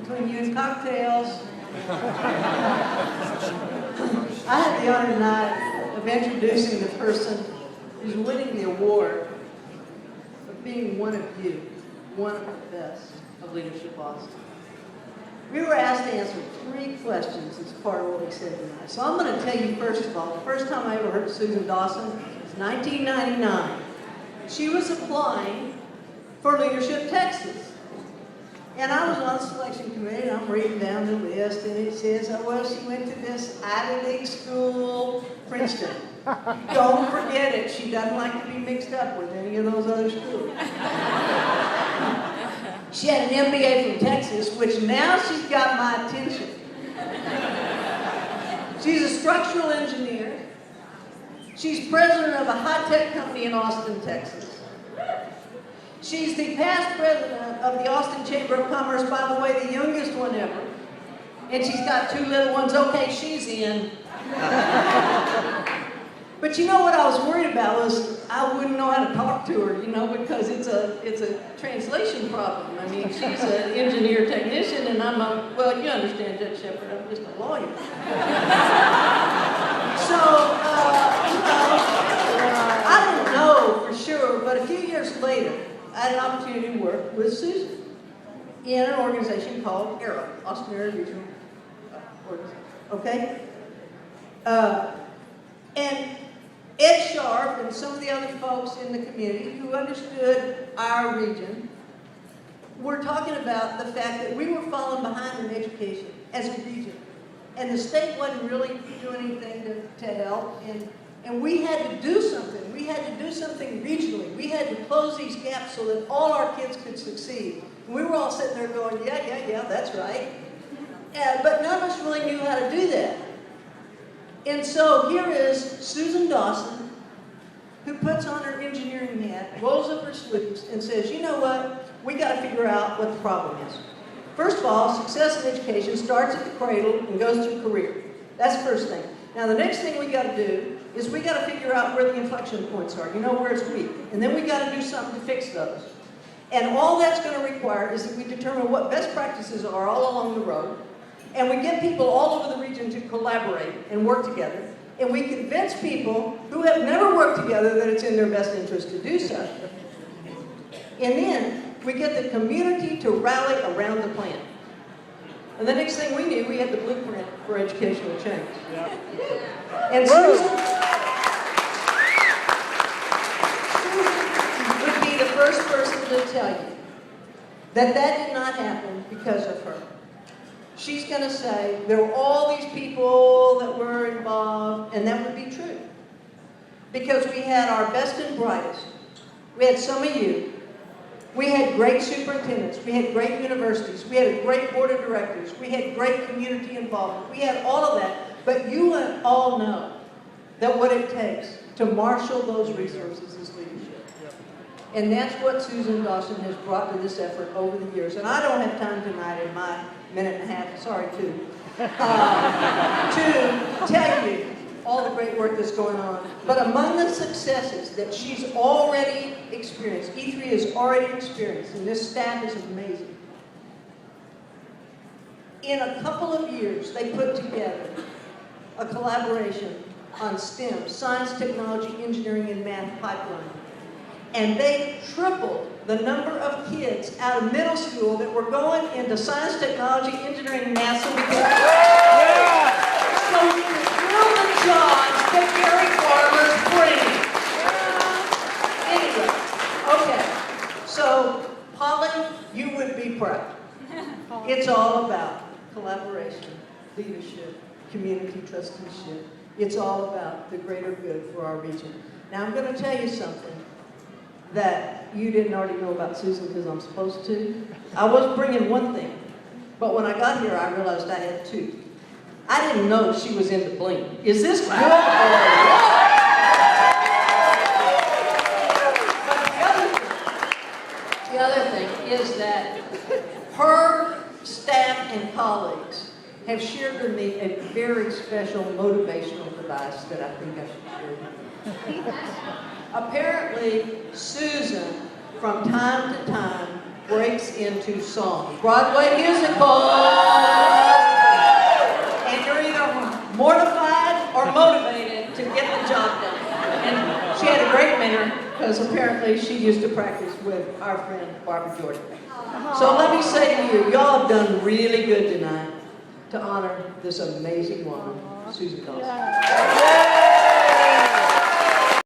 between you and cocktails. I had the honor tonight of introducing the person who's winning the award of being one of you, one of the best of Leadership Austin. We were asked to answer 3 questions as part of what we said tonight. So I'm going to tell you first of all, the first time I ever heard Susan Dawson was 1999. She was applying for Leadership Texas. And I was on the selection committee, and I'm reading down the list, and it says, oh, well, she went to this Ivy League school, Princeton. Don't forget it, she doesn't like to be mixed up with any of those other schools. She had an MBA from Texas, which now she's got my attention. She's a structural engineer. She's president of a high-tech company in Austin, Texas. She's the past president of the Austin Chamber of Commerce, by the way, the youngest one ever. And she's got 2 little ones. Okay, she's in. But you know what I was worried about was I wouldn't know how to talk to her, you know, because it's a translation problem. I mean, she's an engineer technician, and I'm a, well, you understand, Judge Shepard, I'm just a lawyer. So, you know, I didn't know for sure, but a few years later, I had an opportunity to work with Susan in an organization called ARROW, Austin Area Regional Organization, okay? And Ed Sharp and some of the other folks in the community who understood our region were talking about the fact that we were falling behind in education as a region. And the state wasn't really doing anything to help. And we had to do something. We had to do something regionally. We had to close these gaps so that all our kids could succeed. And we were all sitting there going, yeah, that's right. But none of us really knew how to do that. And so here is Susan Dawson, who puts on her engineering hat, rolls up her sleeves, and says, you know what? We got to figure out what the problem is. First of all, success in education starts at the cradle and goes through career. That's the first thing. Now, the next thing we got to do is we got to figure out where the inflection points are, you know, where it's weak. And then we got to do something to fix those. And all that's going to require is that we determine what best practices are all along the road, and we get people all over the region to collaborate and work together, and we convince people who have never worked together that it's in their best interest to do so. And then we get the community to rally around the plan. And the next thing we knew, we had the blueprint for educational change. Yeah. And Susan would be the first person to tell you that that did not happen because of her. She's going to say there were all these people that were involved, and that would be true. Because we had our best and brightest. We had some of you. We had great superintendents. We had great universities. We had a great board of directors. We had great community involvement. We had all of that. But you all know that what it takes to marshal those resources is leadership. And that's what Susan Dawson has brought to this effort over the years. And I don't have time tonight in my minute and a half, sorry, 2, to tell you all the great work that's going on. But among the successes that she's already experienced, E3 has already experienced, and this staff is amazing. In a couple of years, they put together a collaboration on STEM, science, technology, engineering, and math pipeline. And they tripled the number of kids out of middle school that were going into science, technology, engineering, and math so we could fill the jobs that Gary Farmer's bringing. Anyway, okay. So, Polly, you would be proud. It's all about collaboration, leadership, community trusteeship. It's all about the greater good for our region. Now, I'm going to tell you something that you didn't already know about Susan because I'm supposed to. I was bringing one thing, but when I got here, I realized I had 2. I didn't know she was into bling. Is this good? But the other thing is that her staff and colleagues have shared with me a very special motivational device that I think I should share with you. Apparently, Susan, from time to time, breaks into song. Broadway musical! And you're either mortified or motivated to get the job done. And she had a great mentor, because apparently she used to practice with our friend Barbara Jordan. So let me say to you, y'all have done really good tonight to honor this amazing woman, Susan Dawson.